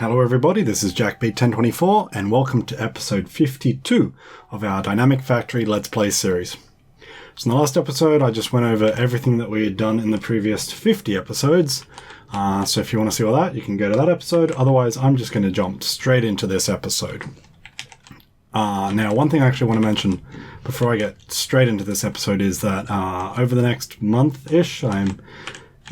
Hello everybody, this is JackB1024 and welcome to episode 52 of our Dynamic Factory Let's Play series. So in the last episode I just went over everything that we had done in the previous 50 episodes. So if you want to see all that, you can go to that episode. Otherwise, I'm just going to jump straight into this episode. Now, one thing I actually want to mention before I get straight into this episode is that over the next month-ish, I'm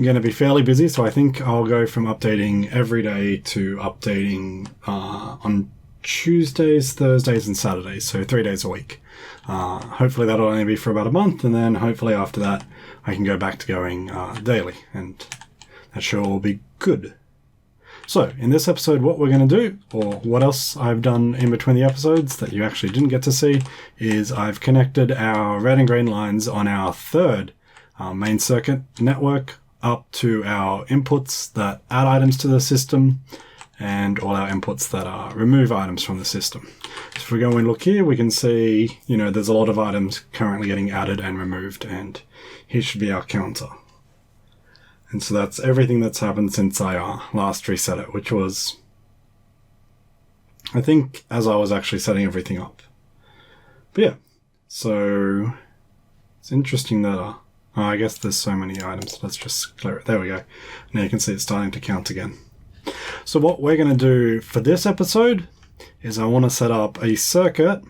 going to be fairly busy, so I think I'll go from updating every day to updating on Tuesdays, Thursdays, and Saturdays, so 3 days a week. Hopefully that'll only be for about a month, and then hopefully after that I can go back to going daily, and that sure will be good. So, in this episode, what we're going to do, or what else I've done in between the episodes that you actually didn't get to see, is I've connected our red and green lines on our third main circuit network up to our inputs that add items to the system and all our inputs that remove items from the system. So if we go and look here, we can see, there's a lot of items currently getting added and removed, and here should be our counter. And so that's everything that's happened since I last reset it, which was, I think, as I was actually setting everything up. But yeah, so it's interesting that, I guess there's so many items. Let's just clear it. There we go. Now you can see it's starting to count again. So what we're going to do for this episode is I want to set up a circuit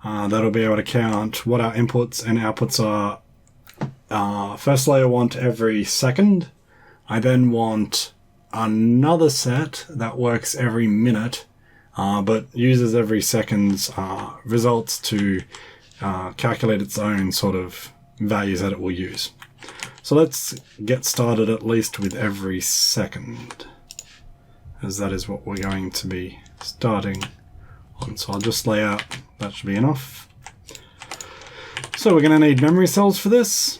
that'll be able to count what our inputs and outputs are. Firstly, I want every second. I then want another set that works every minute, but uses every second's results to calculate its own sort of values that it will use. So let's get started at least with every second, as that is what we're going to be starting on. So I'll just lay out, that should be enough. So we're going to need memory cells for this.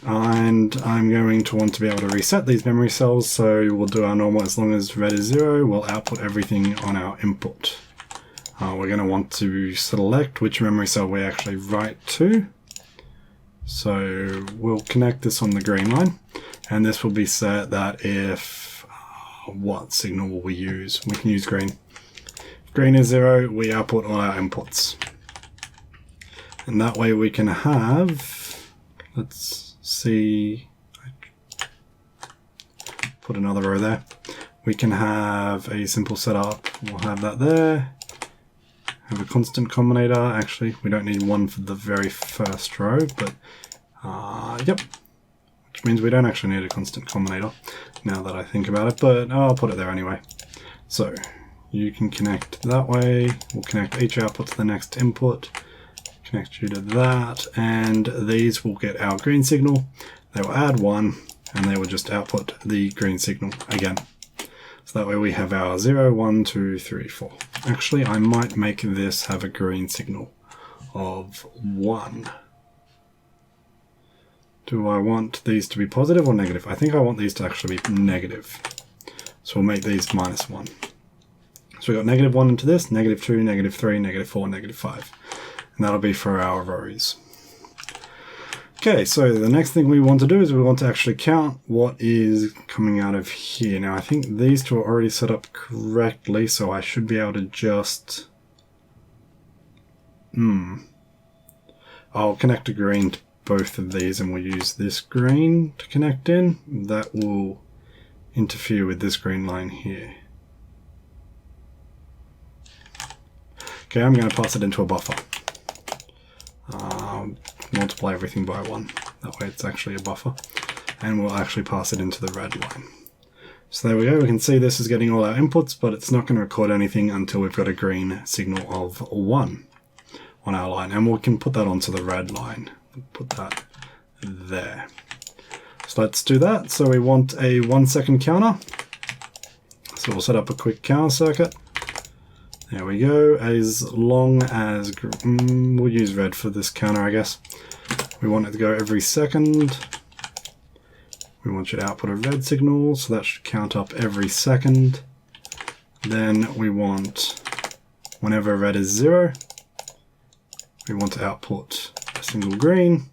And I'm going to want to be able to reset these memory cells, so we'll do our normal. As long as red is 0, we'll output everything on our input. We're going to want to select which memory cell we actually write to. So we'll connect this on the green line, and this will be set that if, what signal will we use? We can use green. If green is 0, we output all our inputs. And that way we can have, let's see, put another row there. We can have a simple setup. We'll have that there. Have a constant combinator. Actually, we don't need one for the very first row, but yep. Which means we don't actually need a constant combinator now that I think about it, but I'll put it there anyway. So you can connect that way. We'll connect each output to the next input. Connect you to that, and these will get our green signal. They will add 1, and they will just output the green signal again. So that way we have our 0, 1, 2, 3, 4. Actually, I might make this have a green signal of 1. Do I want these to be positive or negative? I think I want these to actually be negative. So we'll make these -1. So we've got -1 into this, -2, -3, -4, -5. And that'll be for our rows. Okay, so the next thing we want to do is we want to actually count what is coming out of here. Now I think these two are already set up correctly, so I should be able to just... I'll connect a green to both of these, and we'll use this green to connect in. That will interfere with this green line here. Okay, I'm going to pass it into a buffer. Multiply everything by 1. That way it's actually a buffer. And we'll actually pass it into the red line. So there we go. We can see this is getting all our inputs, but it's not going to record anything until we've got a green signal of 1 on our line. And we can put that onto the red line. Put that there. So let's do that. So we want a 1 second counter. So we'll set up a quick counter circuit. There we go. As long as we'll use red for this counter, I guess. We want it to go every second. We want you to output a red signal, so that should count up every second. Then we want, whenever red is 0, we want to output a single green.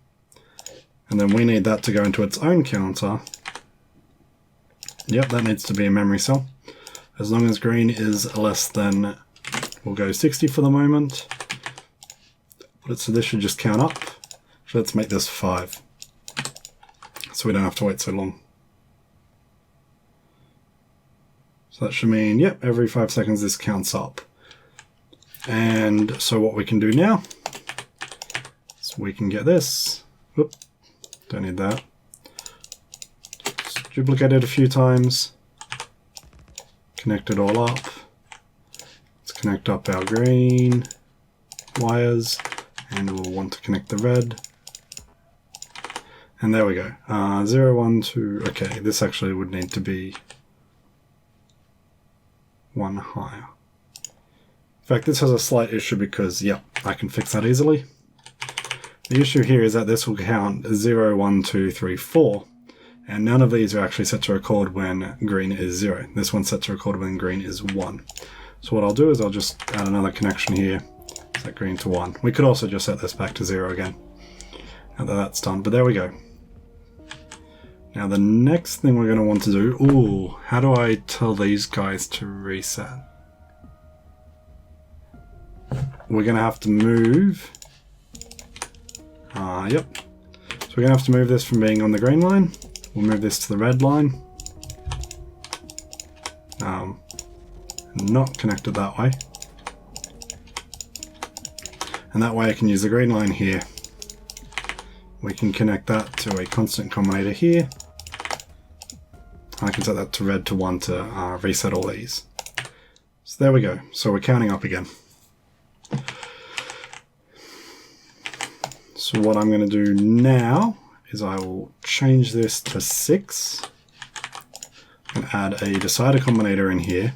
And then we need that to go into its own counter. Yep, that needs to be a memory cell. As long as green is less than, we'll go 60 for the moment. So this should just count up. So let's make this 5. So we don't have to wait so long. So that should mean, yep, every 5 seconds this counts up. And so what we can do now is we can get this. Whoop, don't need that. Just duplicate it a few times. Connect it all up. Let's connect up our green wires, and we'll want to connect the red. And there we go. 0, 1, 2. Okay, this actually would need to be 1 higher. In fact, this has a slight issue because, yep, I can fix that easily. The issue here is that this will count 0, 1, 2, 3, 4. And none of these are actually set to record when green is 0. This one's set to record when green is 1. So what I'll do is I'll just add another connection here, set green to 1. We could also just set this back to 0 again, now that that's done, but there we go. Now the next thing we're going to want to do, ooh, how do I tell these guys to reset? We're going to have to move, yep. So we're going to have to move this from being on the green line. We'll move this to the red line. Not connected that way. And that way I can use the green line here. We can connect that to a constant combinator here. I can set that to red to 1 to reset all these. So there we go. So we're counting up again. So what I'm going to do now is I will change this to 6 and add a decider combinator in here.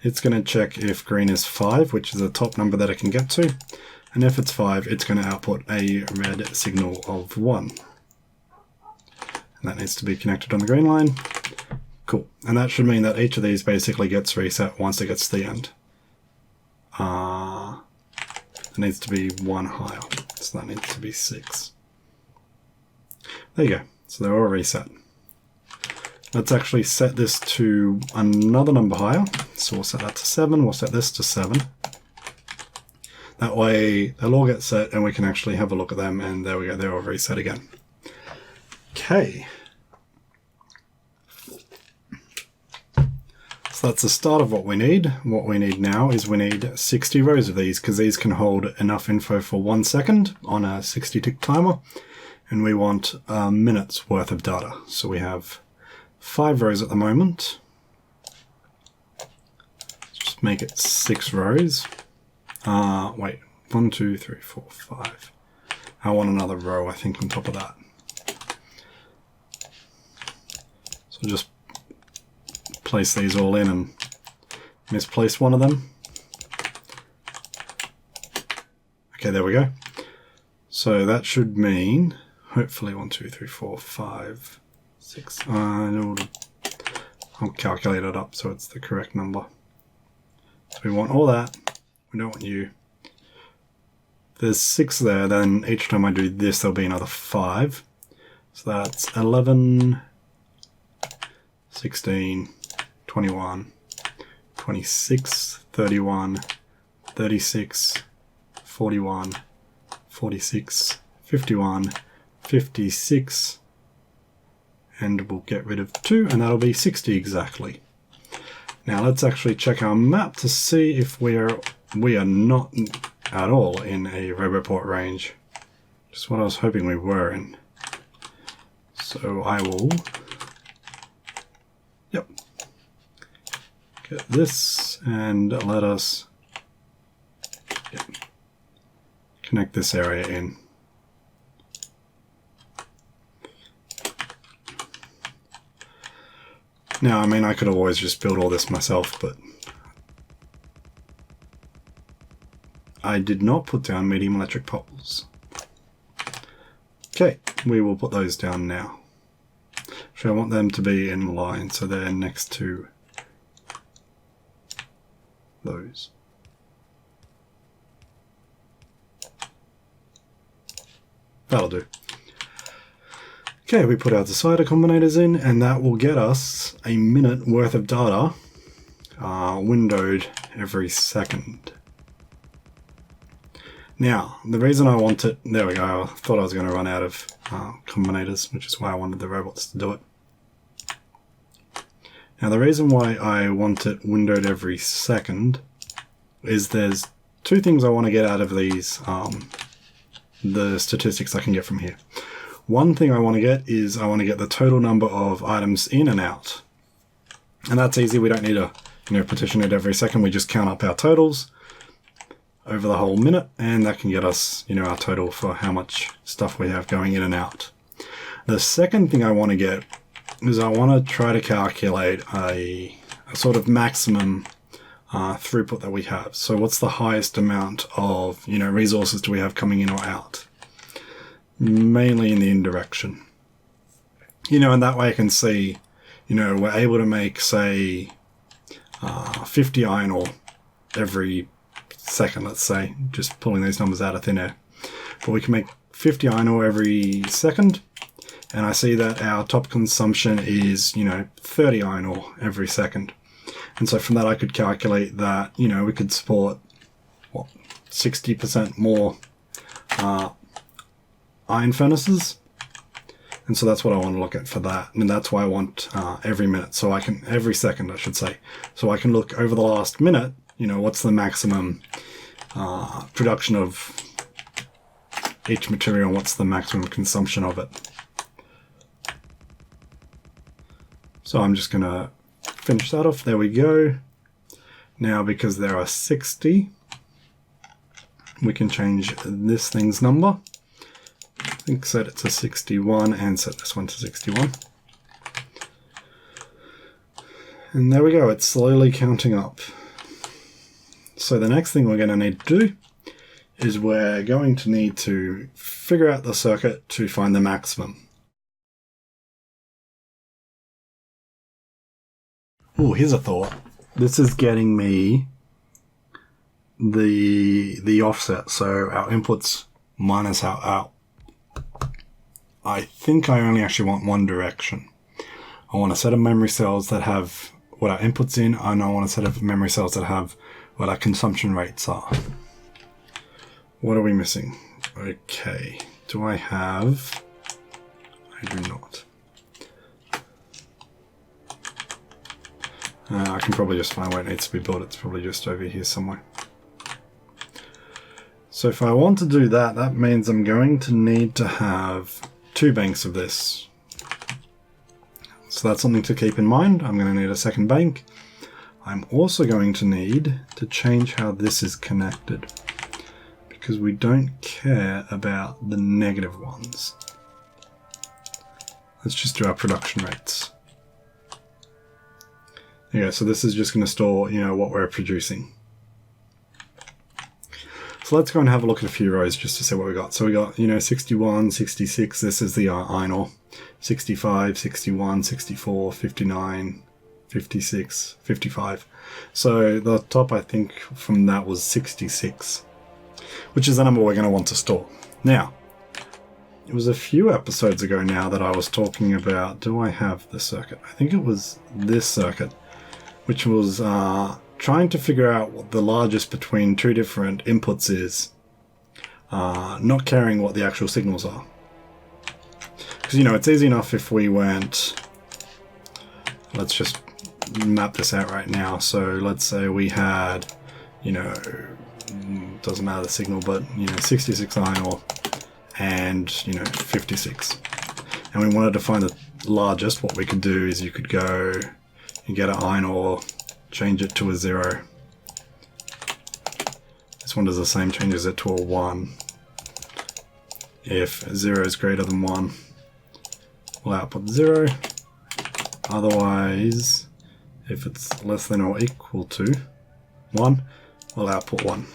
It's going to check if green is 5, which is the top number that it can get to, and if it's 5, it's going to output a red signal of 1. And that needs to be connected on the green line. Cool. And that should mean that each of these basically gets reset once it gets to the end. It needs to be 1 higher, so that needs to be 6. There you go. So they're all reset. Let's actually set this to another number higher. So we'll set that to 7. We'll set this to 7. That way they'll all get set and we can actually have a look at them, and there we go, they're all reset again. Okay. So that's the start of what we need. What we need now is we need 60 rows of these, because these can hold enough info for 1 second on a 60 tick timer, and we want a minute's worth of data. So we have 5 rows at the moment. Just make it 6 rows. Wait, 1, 2, 3, 4, 5. I want another row, I think, on top of that. So just place these all in and misplace one of them. Okay, there we go. So that should mean, hopefully 1, 2, 3, 4, 5, 6. I'll calculate it up so it's the correct number. So we want all that. We don't want you. If there's 6 there, then each time I do this, there'll be another 5. So that's 11, 16, 21, 26, 31, 36, 41, 46, 51, 56, and we'll get rid of 2, and that'll be 60 exactly. Now let's actually check our map to see if we are not at all in a Roboport range. Just what I was hoping we were in. So I will, yep, get this and let us connect this area in. Now, I mean, I could always just build all this myself, but I did not put down medium electric poles. Okay, we will put those down now. So I want them to be in line, so they're next to those. That'll do. Okay, we put our decider combinators in, and that will get us a minute worth of data windowed every second. Now, the reason I want it, there we go, I thought I was going to run out of combinators, which is why I wanted the robots to do it. Now, the reason why I want it windowed every second is there's two things I want to get out of these, the statistics I can get from here. One thing I want to get is I want to get the total number of items in and out. And that's easy. We don't need to partition it every second. We just count up our totals over the whole minute, and that can get us our total for how much stuff we have going in and out. The second thing I want to get is I want to try to calculate a sort of maximum throughput that we have. So what's the highest amount of resources do we have coming in or out? Mainly in the in direction. And that way I can see, we're able to make, say, 50 iron ore every second, let's say, just pulling these numbers out of thin air. But we can make 50 iron ore every second, and I see that our top consumption is, 30 iron ore every second. And so from that I could calculate that, we could support, 60% more iron furnaces, and so that's what I want to look at for that. And that's why I want every minute, so I can, every second I should say, so I can look over the last minute, what's the maximum production of each material, what's the maximum consumption of it. So I'm just gonna finish that off. There we go. Now, because there are 60, we can change this thing's number. I think set it to 61 and set this one to 61. And there we go, it's slowly counting up. So the next thing we're going to need to do is we're going to need to figure out the circuit to find the maximum. Oh, here's a thought. This is getting me the offset, so our inputs minus our out. I think I only actually want one direction. I want a set of memory cells that have what our inputs in, and I want a set of memory cells that have what our consumption rates are. What are we missing? Okay, do I have... I do not. I can probably just find where it needs to be built. It's probably just over here somewhere. So if I want to do that, that means I'm going to need to have 2 banks of this. So that's something to keep in mind. I'm going to need a second bank. I'm also going to need to change how this is connected, because we don't care about the negative ones. Let's just do our production rates. Yeah, so this is just going to store, what we're producing. So let's go and have a look at a few rows just to see what we got. So we got, 61, 66, this is the iron ore, 65, 61, 64, 59, 56, 55. So the top, I think, from that was 66, which is the number we're going to want to store. Now, it was a few episodes ago now that I was talking about, do I have the circuit? I think it was this circuit, which was trying to figure out what the largest between 2 different inputs is, not caring what the actual signals are. Because, it's easy enough if we went, let's just map this out right now. So let's say we had, doesn't matter the signal, but, 66 iron ore and, 56. And we wanted to find the largest. What we could do is you could go and get an iron ore, change it to a 0. This one does the same, changes it to a 1. If 0 is greater than 1, we'll output 0. Otherwise, if it's less than or equal to 1, we'll output 1.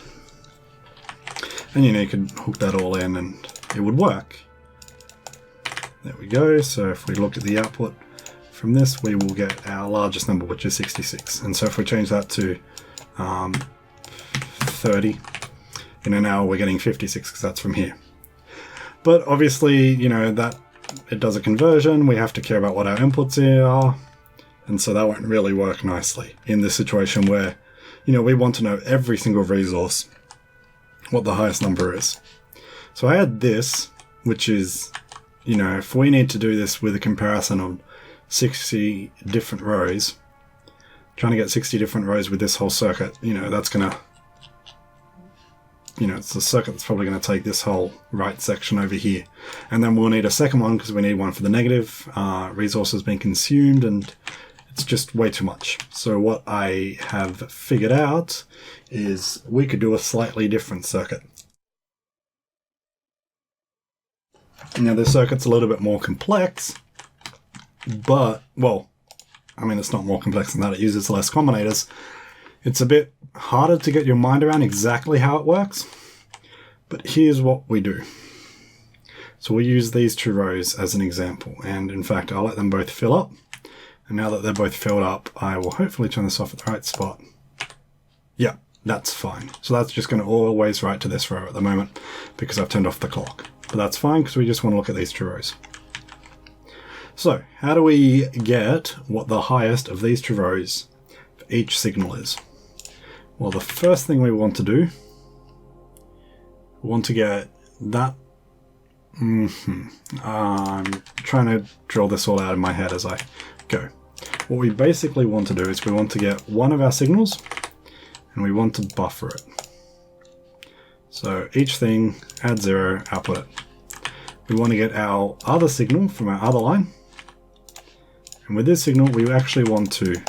And you can hook that all in and it would work. There we go. So if we look at the output from this, we will get our largest number, which is 66. And so if we change that to 30, in an hour we're getting 56 because that's from here. But obviously, that it does a conversion, we have to care about what our inputs are, and so that won't really work nicely in this situation where, you know, we want to know every single resource, what the highest number is. So I had this, which is, you know, if we need to do this with a comparison on 60 different rows, trying to get 60 different rows with this whole circuit, you know, that's gonna, you know, it's a circuit that's probably going to take this whole right section over here. And then we'll need a second one because we need one for the negative resources being consumed, and it's just way too much. So what I have figured out is we could do a slightly different circuit. Now this circuit's a little bit more complex, but, well, I mean, it's not more complex than that. It uses less combinators. It's a bit harder to get your mind around exactly how it works, but here's what we do. So we use these two rows as an example, and in fact, I'll let them both fill up. And now that they're both filled up, I will hopefully turn this off at the right spot. Yeah, that's fine. So that's just going to always write to this row at the moment because I've turned off the clock. But that's fine because we just want to look at these two rows. So how do we get what the highest of these two rows for each signal is? Well, the first thing we want to do, we want to get that. I'm trying to drill this all out in my head as I go. What we basically want to do is we want to get one of our signals and we want to buffer it. So each thing, add 0, output it. We want to get our other signal from our other line. And with this signal, we actually want to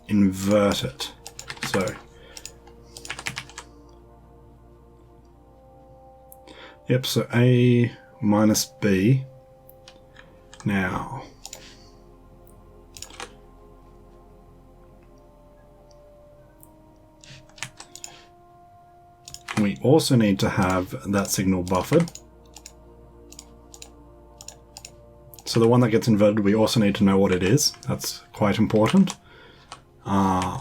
invert it. So, yep, so A minus B. Now, we also need to have that signal buffered. So the one that gets inverted, we also need to know what it is. That's quite important.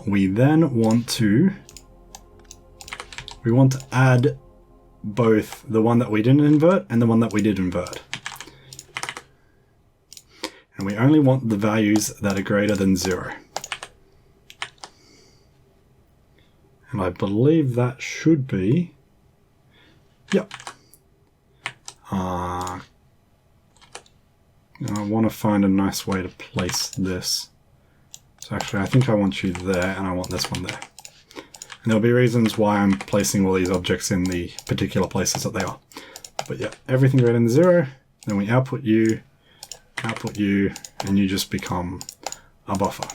We then want to add both the one that we didn't invert and the one that we did invert. And we only want the values that are greater than 0. And I believe that should be, yep. I want to find a nice way to place this. So actually, I think I want you there, and I want this one there. And there'll be reasons why I'm placing all these objects in the particular places that they are. But yeah, everything greater than 0, then we output you, and you just become a buffer.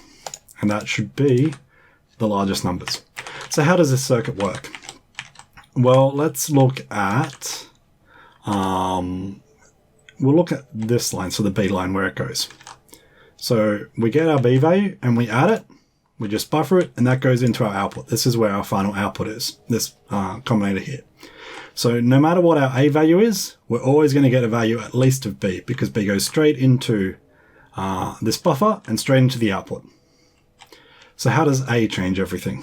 And that should be the largest numbers. So how does this circuit work? Well, let's look at, we'll look at this line, so the B line, where it goes. So we get our B value and we add it, we just buffer it, and that goes into our output. This is where our final output is, this combinator here. So no matter what our A value is, we're always going to get a value at least of B, because B goes straight into this buffer and straight into the output. So how does A change everything?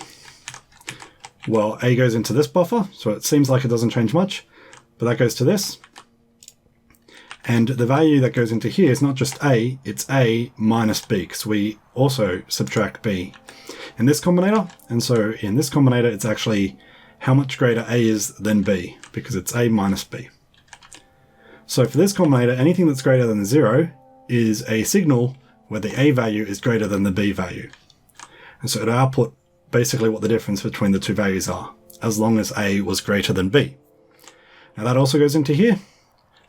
Well, A goes into this buffer, so it seems like it doesn't change much, but that goes to this. And the value that goes into here is not just A, it's A minus B, because we also subtract B in this combinator. And so in this combinator, it's actually how much greater A is than B, because it's A minus B. So for this combinator, anything that's greater than 0 is a signal where the A value is greater than the B value. And so it'll output basically what the difference between the two values are, as long as A was greater than B. Now that also goes into here.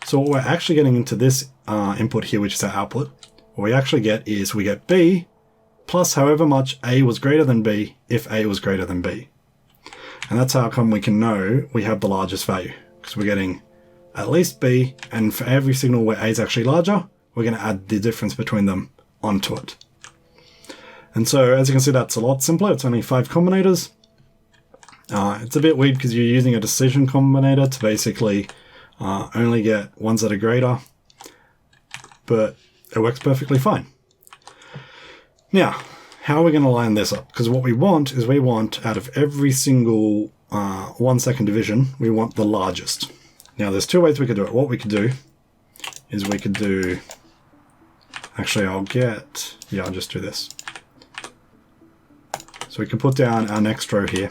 So what we're actually getting into this input here, which is our output, what we actually get is we get B plus however much A was greater than B if A was greater than B. And that's how come we can know we have the largest value, because we're getting at least B, and for every signal where A is actually larger, we're going to add the difference between them onto it. And so as you can see, that's a lot simpler. It's only 5 combinators. It's a bit weird because you're using a decision combinator to basically only get ones that are greater, but it works perfectly fine. Now, how are we going to line this up? Because what we want is we want, out of every single 1 second division, we want the largest. Now, there's 2 ways we could do it. What we could do is we could do, actually I'll just do this. So we can put down our next row here.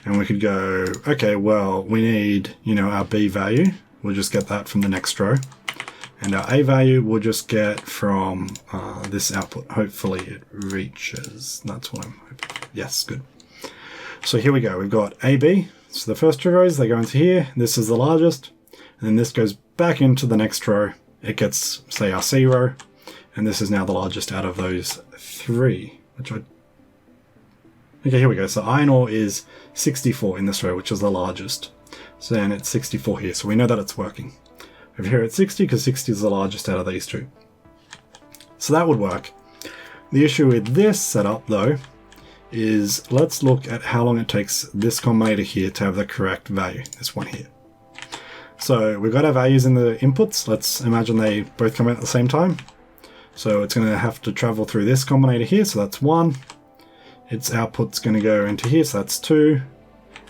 And we could go, okay, well, we need, our B value. We'll just get that from the next row. And our A value we'll just get from this output. Hopefully it reaches. That's what I'm hoping. Yes, good. So here we go. We've got AB. So the first two rows, they go into here. This is the largest. And then this goes back into the next row. It gets, say, our C row. And this is now the largest out of those three. Okay, here we go. So iron ore is 64 in this row, which is the largest. So then it's 64 here. So we know that it's working. Over here it's 60 because 60 is the largest out of these two. So that would work. The issue with this setup though is let's look at how long it takes this combinator here to have the correct value, this one here. So we've got our values in the inputs. Let's imagine they both come out at the same time. So it's going to have to travel through this combinator here, so that's 1. Its output's going to go into here, so that's 2.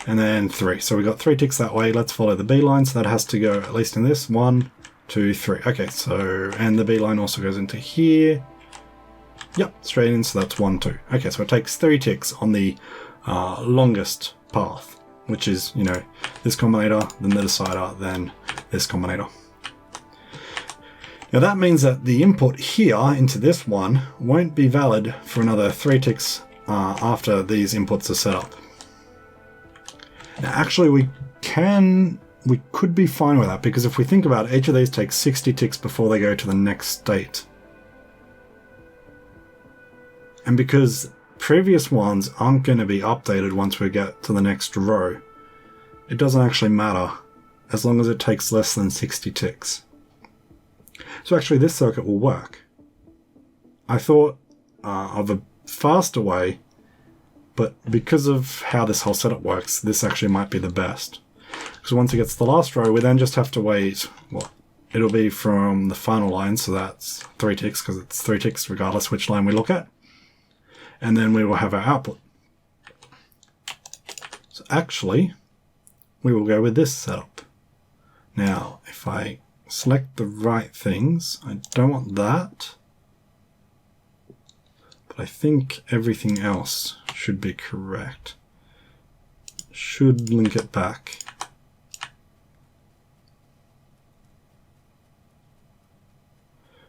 And then 3. So we've got 3 ticks that way. Let's follow the B line. So that has to go at least in this. 1, 2, 3. Okay, so, and the B line also goes into here. Yep, straight in. So that's 1, 2. Okay, so it takes 3 ticks on the longest path, which is, this combinator, then the decider, then this combinator. Now that means that the input here into this one won't be valid for another 3 ticks after these inputs are set up. Now actually we could be fine with that, because if we think about it, each of these takes 60 ticks before they go to the next state. And because previous ones aren't going to be updated once we get to the next row, it doesn't actually matter as long as it takes less than 60 ticks. So actually this circuit will work. I thought of a faster way, but because of how this whole setup works, this actually might be the best. Because once it gets to the last row, we then just have to wait, it'll be from the final line, so that's 3 ticks, because it's 3 ticks regardless which line we look at. And then we will have our output. So actually, we will go with this setup. Now, if I select the right things, I don't want that, but I think everything else should be correct. Should link it back.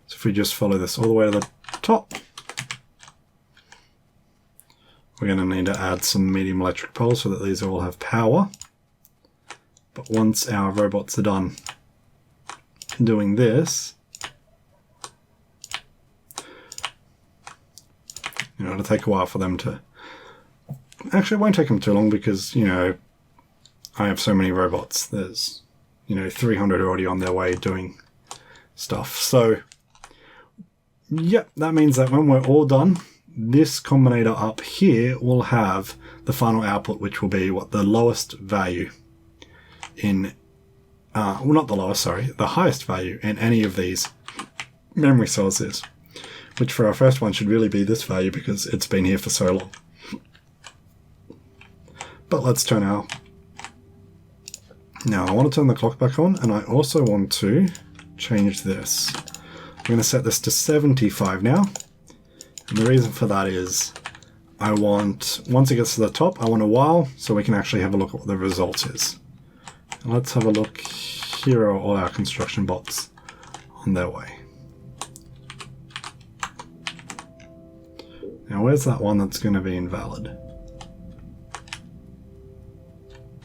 So if we just follow this all the way to the top, we're going to need to add some medium electric poles so that these all have power. But once our robots are done doing this, it'll take a while for them to... Actually, it won't take them too long because, I have so many robots. There's, 300 already on their way doing stuff. So, yep, that means that when we're all done, this combinator up here will have the final output, which will be the lowest value in, not the lowest, sorry, the highest value in any of these memory cells is. Which for our first one should really be this value because it's been here for so long. But let's turn our... Now I want to turn the clock back on, and I also want to change this. I'm going to set this to 75 now. And the reason for that is I want, once it gets to the top, I want a while so we can actually have a look at what the result is. And let's have a look. Here are all our construction bots on their way. Now where's that one that's going to be invalid?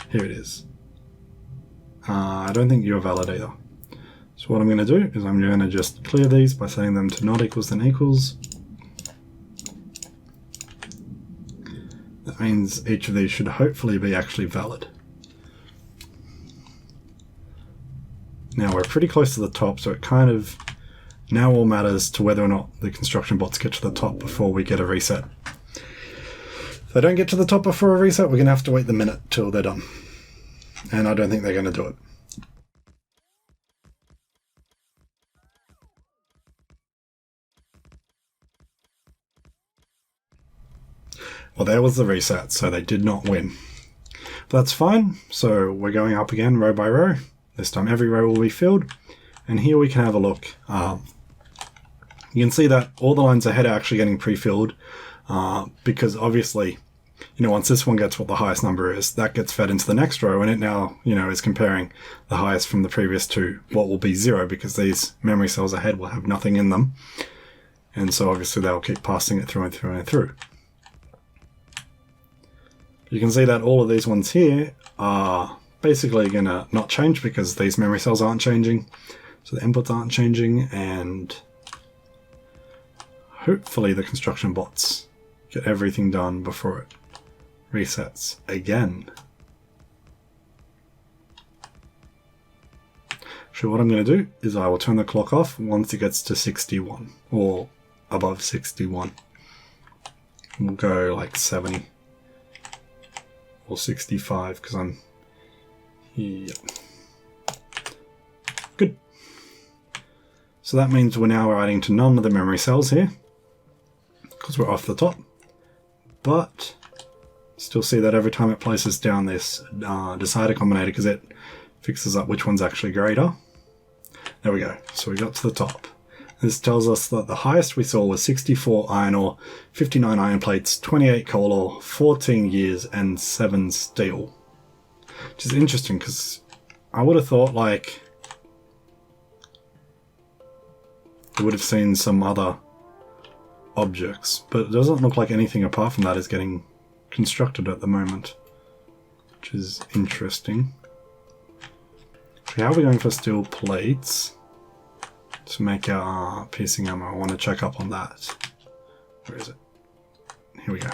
Here it is. I don't think you're valid either. So what I'm going to do is I'm going to just clear these by setting them to not equals then equals. That means each of these should hopefully be actually valid. Now we're pretty close to the top, so it kind of now all matters to whether or not the construction bots get to the top before we get a reset. If they don't get to the top before a reset, we're going to have to wait the minute till they're done. And I don't think they're going to do it. Well, there was the reset, so they did not win. But that's fine. So we're going up again row by row. This time every row will be filled. And here we can have a look. You can see that all the lines ahead are actually getting pre-filled because obviously, once this one gets what the highest number is, that gets fed into the next row, and it now, is comparing the highest from the previous to what will be 0, because these memory cells ahead will have nothing in them. And so obviously they'll keep passing it through and through and through. You can see that all of these ones here are basically going to not change because these memory cells aren't changing. So the inputs aren't changing, and hopefully the construction bots get everything done before it resets again. So what I'm going to do is I will turn the clock off once it gets to 61 or above 61. We'll go like 70 or 65 because I'm here. Good. So that means we're now writing to none of the memory cells here because we're off the top, but still see that every time it places down this decider combinator, because it fixes up which one's actually greater. There we go. So we got to the top. This tells us that the highest we saw was 64 iron ore, 59 iron plates, 28 coal ore, 14 gears, and 7 steel. Which is interesting because I would have thought like we would have seen some other objects, but it doesn't look like anything apart from that is getting constructed at the moment, which is interesting. So how are we going for steel plates to make our piercing ammo? I want to check up on that. Where is it? Here we go.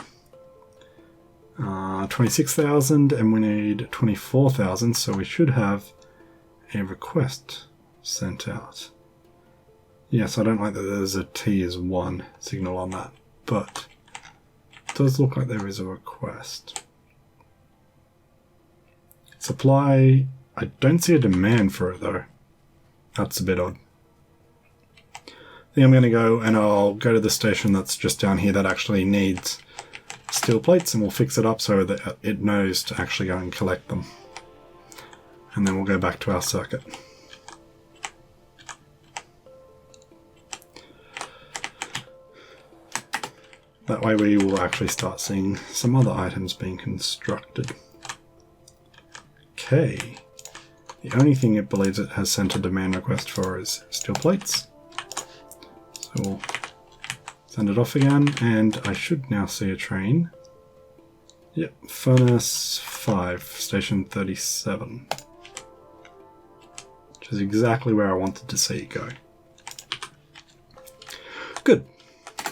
26,000, and we need 24,000, so we should have a request sent out. Yes, I don't like that there's a T as 1 signal on that, but it does look like there is a request. Supply, I don't see a demand for it though. That's a bit odd. I think I'm going to go and I'll go to the station that's just down here that actually needs steel plates, and we'll fix it up so that it knows to actually go and collect them. And then we'll go back to our circuit. That way we will actually start seeing some other items being constructed. Okay. The only thing it believes it has sent a demand request for is steel plates. So we'll send it off again, and I should now see a train. Yep, Furnace 5, Station 37. Which is exactly where I wanted to see it go. Good.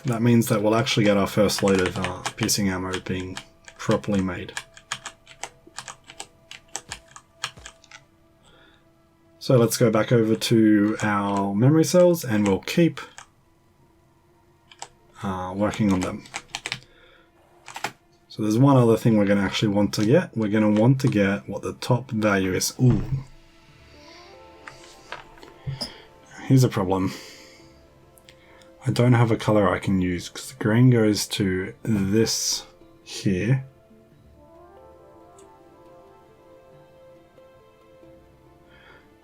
That means that we'll actually get our first load of piercing ammo being properly made. So let's go back over to our memory cells and we'll keep working on them. So there's one other thing we're going to actually want to get. We're going to want to get what the top value is. Ooh. Here's a problem. I don't have a color I can use because the green goes to this here.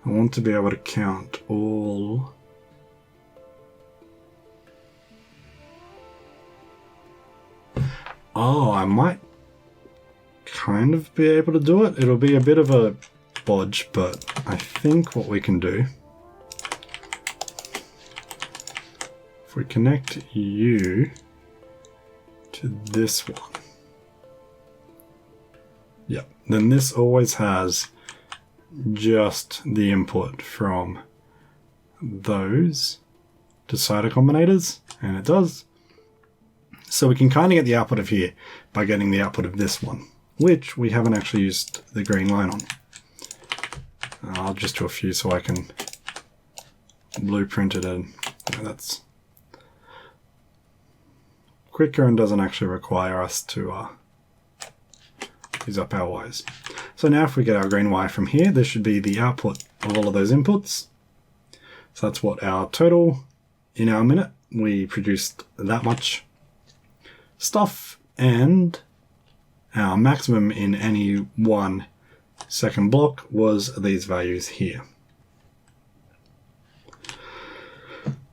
I want to be able to count all. Oh, I might kind of be able to do it. It'll be a bit of a bodge, but I think what we can do, if we connect you to this one, yep, then this always has just the input from those decider combinators, and it does. So we can kind of get the output of here by getting the output of this one, which we haven't actually used the green line on. I'll just do a few so I can blueprint it, and that's quicker and doesn't actually require us to use up our wires. So now if we get our green wire from here, this should be the output of all of those inputs. So that's what our total in our minute. We produced that much stuff, and our maximum in any one second block was these values here.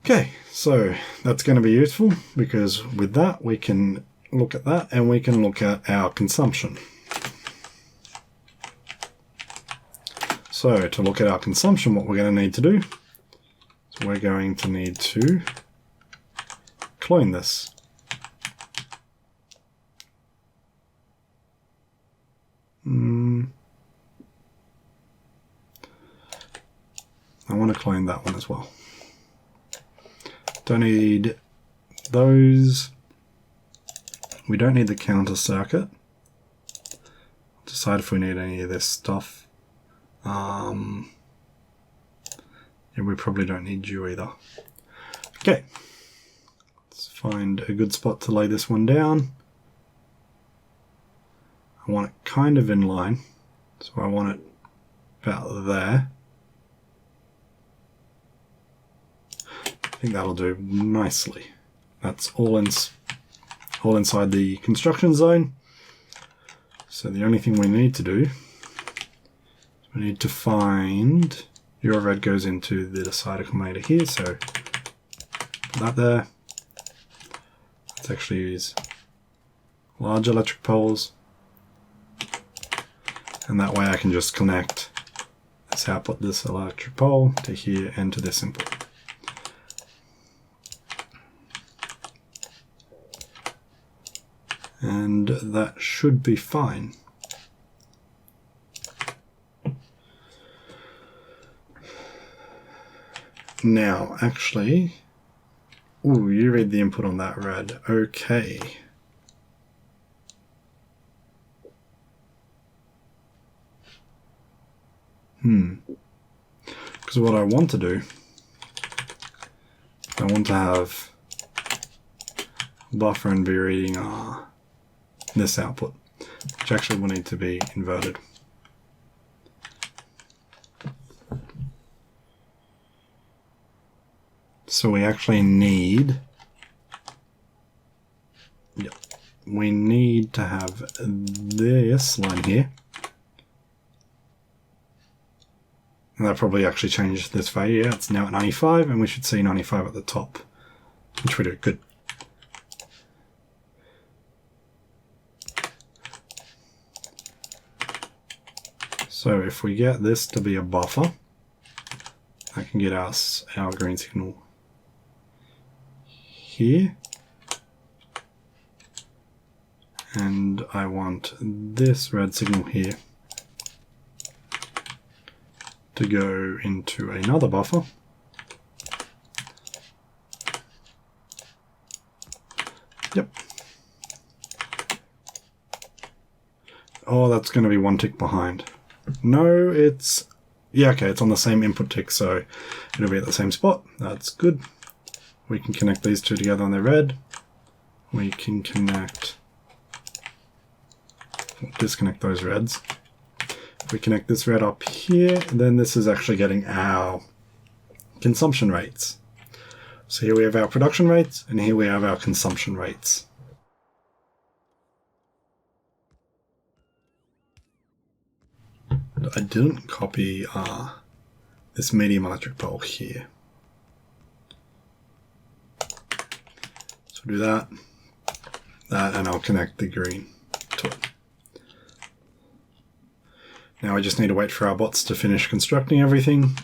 Okay, so that's going to be useful because with that we can look at that and we can look at our consumption. So to look at our consumption, what we're going to need to do is we're going to need to clone this. I want to clone that one as well. Don't need those. We don't need the counter circuit. Decide if we need any of this stuff. Yeah, we probably don't need you either. Okay, let's find a good spot to lay this one down. I want it kind of in line, so I want it about there. I think that'll do nicely. That's all inside the construction zone. So the only thing we need to do is we need to find your red goes into the side accommodator here, so put that there. Let's actually use large electric poles, and that way I can just connect this output, this electric pole, to here and to this input. And that should be fine. Now, actually, ooh, you read the input on that red. Okay. Because what I want to do, I want to have buffer and be reading this output, which actually will need to be inverted. So we actually need, we need to have this line here. And that probably actually changed this value. Yeah, it's now at 95, and we should see 95 at the top, which we do. Good. So if we get this to be a buffer, that can get us our green signal here. And I want this red signal here to go into another buffer. Yep. Oh, that's going to be one tick behind. No, it's... yeah, okay, it's on the same input tick, so it'll be at the same spot. That's good. We can connect these two together on the red. We can connect... disconnect those reds. If we connect this red up here, then this is actually getting our consumption rates. So here we have our production rates, and here we have our consumption rates. I didn't copy this medium electric pole here. So do that, and I'll connect the green to it. Now we just need to wait for our bots to finish constructing everything.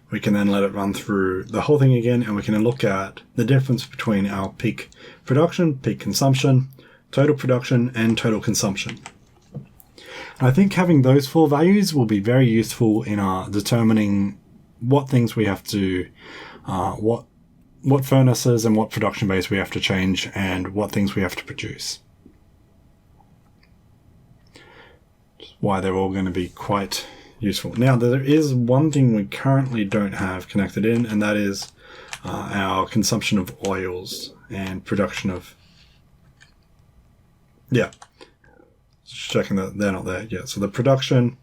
We can then let it run through the whole thing again, and we can look at the difference between our peak production, peak consumption, total production, and total consumption. I think having those four values will be very useful in determining what things we have to, what furnaces and what production base we have to change, and what things we have to produce. Why they're all going to be quite useful. Now, there is one thing we currently don't have connected in, and that is our consumption of oils and production of... yeah. Just checking that they're not there yet. So the production,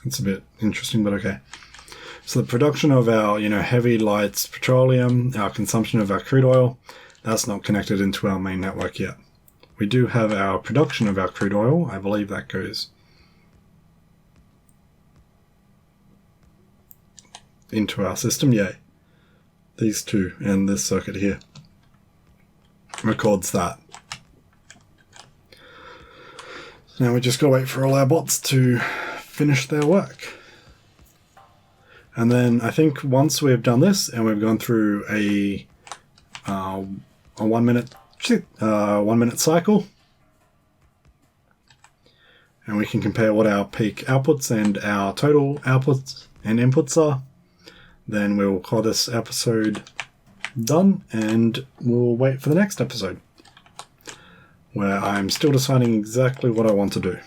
it's a bit interesting, but okay. So the production of our, heavy lights, petroleum, our consumption of our crude oil, that's not connected into our main network yet. we do have our production of our crude oil. I believe that goes into our system. Yeah, these two and this circuit here records that. So now we just gotta wait for all our bots to finish their work. And then I think once we've done this and we've gone through a 1 minute cycle, and we can compare what our peak outputs and our total outputs and inputs are, then we'll call this episode done and we'll wait for the next episode, where I'm still deciding exactly what I want to do.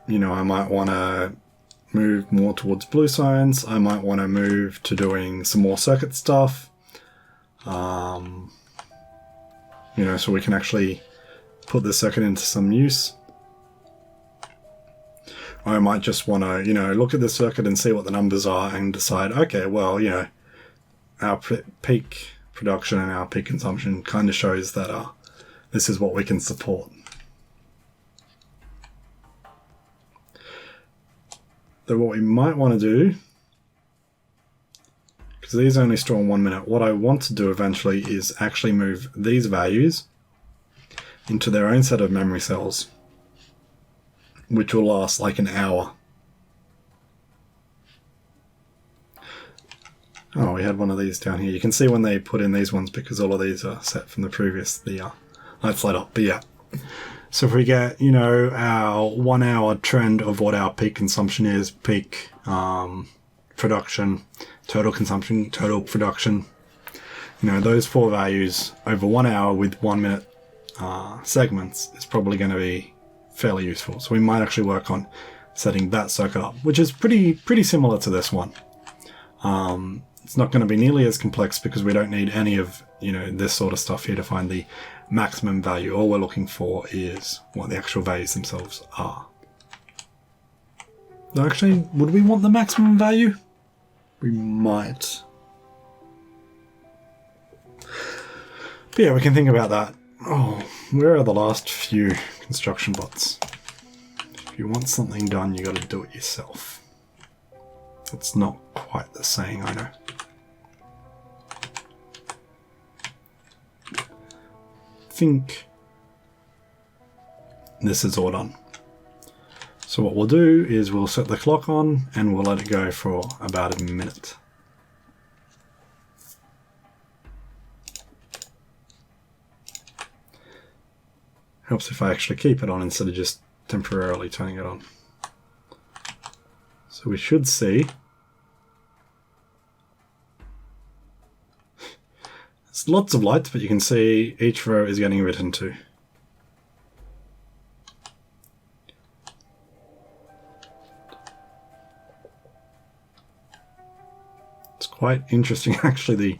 You know, I might want to move more towards blue science. I might want to move to doing some more circuit stuff. You know, so we can actually put this circuit into some use. I might just want to, you know, look at the circuit and see what the numbers are and decide, okay, well, you know, our peak production and our peak consumption kind of shows that this is what we can support. So what we might want to do, because these only store in 1 minute, what I want to do eventually is actually move these values into their own set of memory cells, which will last like an hour. Oh, we had one of these down here. You can see when they put in these ones because all of these are set from the previous, the lights light up, but yeah. So if we get, you know, our 1 hour trend of what our peak consumption is, peak production, total consumption, total production, you know, those four values over 1 hour with 1 minute segments is probably going to be fairly useful. So we might actually work on setting that circuit up, which is pretty similar to this one. It's not going to be nearly as complex because we don't need any of, you know, this sort of stuff here to find the maximum value. All we're looking for is what the actual values themselves are. Though actually, would we want the maximum value? We might. But yeah, we can think about that. Oh, where are the last few construction bots? If you want something done, you got to do it yourself. It's not quite the saying, I know. I think this is all done. So what we'll do is we'll set the clock on and we'll let it go for about a minute. Helps if I actually keep it on instead of just temporarily turning it on. So we should see it's lots of lights, but you can see each row is getting written to. It's quite interesting actually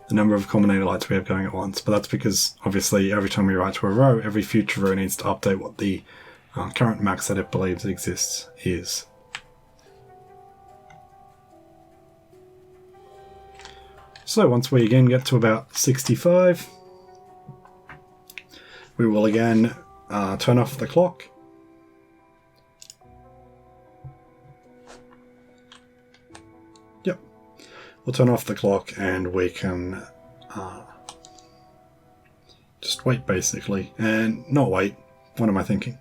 the number of combinator lights we have going at once, but that's because obviously every time we write to a row, every future row needs to update what the current max that it believes exists is. So once we again get to about 65, we will again turn off the clock. Yep, we'll turn off the clock and we can just wait basically, and not wait, what am I thinking?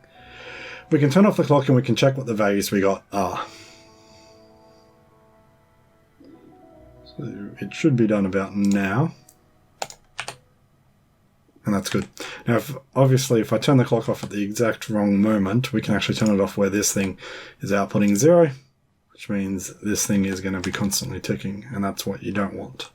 We can turn off the clock and we can check what the values we got are. So it should be done about now. And that's good. Now, obviously, if I turn the clock off at the exact wrong moment, we can actually turn it off where this thing is outputting 0, which means this thing is going to be constantly ticking, and that's what you don't want.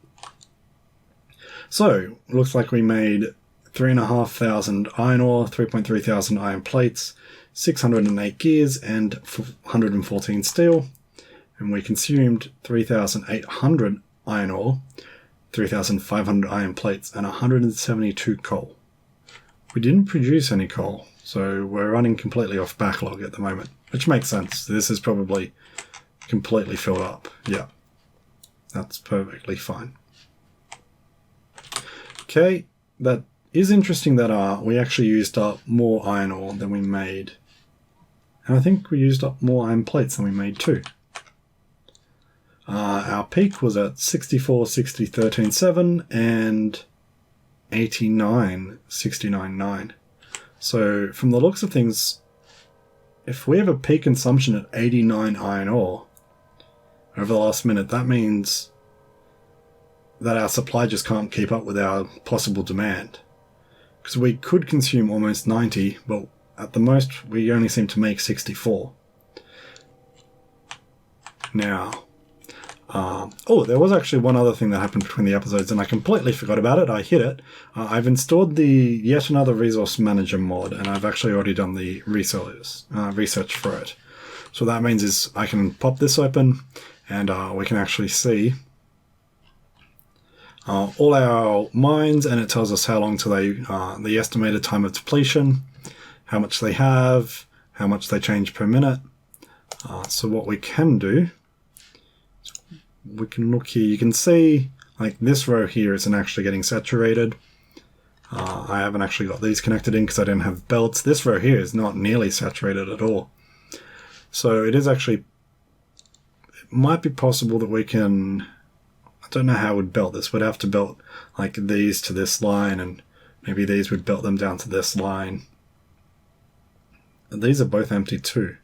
So, it looks like we made 3,500 iron ore, 3,300 iron plates, 608 gears, and 114 steel. And we consumed 3,800 iron ore, 3,500 iron plates, and 172 coal. We didn't produce any coal, so we're running completely off backlog at the moment, which makes sense. This is probably completely filled up. Yeah, that's perfectly fine. Okay, that is interesting that we actually used up more iron ore than we made. And I think we used up more iron plates than we made too. Our peak was at 64, 60, 13.7 and 89, 69.9. So from the looks of things, if we have a peak consumption at 89 iron ore over the last minute, that means that our supply just can't keep up with our possible demand. Because we could consume almost 90, but at the most we only seem to make 64. Now, there was actually one other thing that happened between the episodes, and I completely forgot about it. I hit it. I've installed the yet another resource manager mod, and I've actually already done the research for it. So what that means is I can pop this open, and we can actually see all our mines, and it tells us how long till the estimated time of depletion, how much they have, how much they change per minute. So what we can do, we can look here. You can see like this row here isn't actually getting saturated. I haven't actually got these connected in because I didn't have belts. This row here is not nearly saturated at all. So it is actually, it might be possible that we can, I don't know how we'd belt this. We'd have to belt like these to this line, and maybe these would belt them down to this line. And these are both empty too.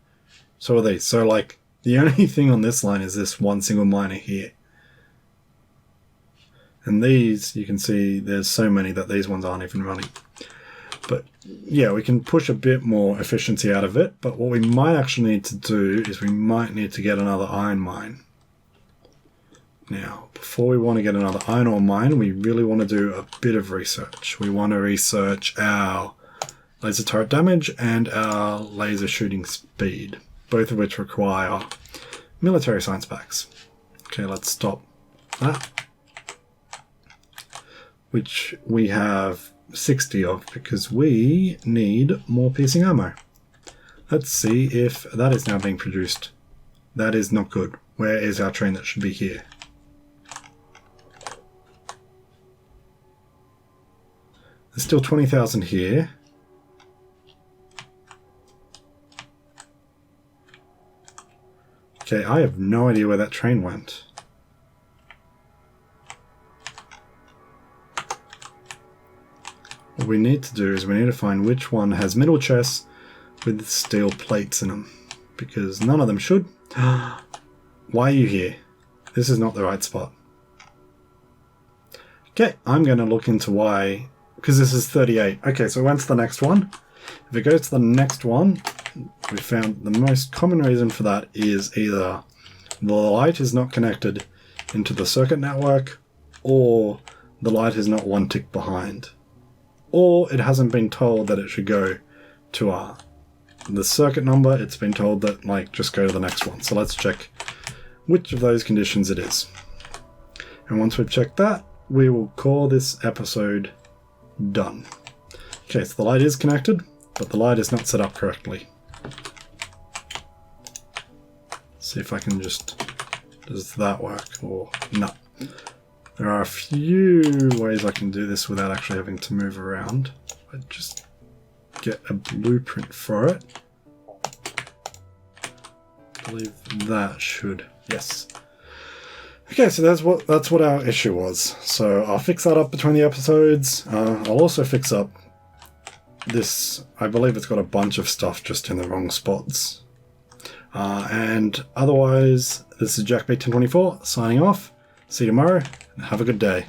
So are these. So like the only thing on this line is this one single miner here. And these, you can see there's so many that these ones aren't even running. But yeah, we can push a bit more efficiency out of it. But what we might actually need to do is we might need to get another iron mine. Now, before we want to get another iron ore mine, we really want to do a bit of research. We want to research our laser turret damage and our laser shooting speed, both of which require military science packs. Okay, let's stop that, which we have 60 of because we need more piercing ammo. Let's see if that is now being produced. That is not good. Where is our train that should be here? There's still 20,000 here. Okay, I have no idea where that train went. What we need to do is we need to find which one has middle chests with steel plates in them, because none of them should. Why are you here? This is not the right spot. Okay, I'm going to look into why, because this is 38. Okay, so we went to the next one. If it goes to the next one, we found the most common reason for that is either the light is not connected into the circuit network, or the light is not one tick behind, or it hasn't been told that it should go to the circuit number. It's been told that like just go to the next one. So let's check which of those conditions it is. And once we've checked that, we will call this episode done. Okay, so the light is connected, but the light is not set up correctly. See if I can just, does that work or no? There are a few ways I can do this without actually having to move around. I just get a blueprint for it. I believe that should, yes. Okay, so that's what our issue was. So I'll fix that up between the episodes. I'll also fix up this. I believe it's got a bunch of stuff just in the wrong spots. And otherwise, this is Jack B1024 signing off. See you tomorrow, and have a good day.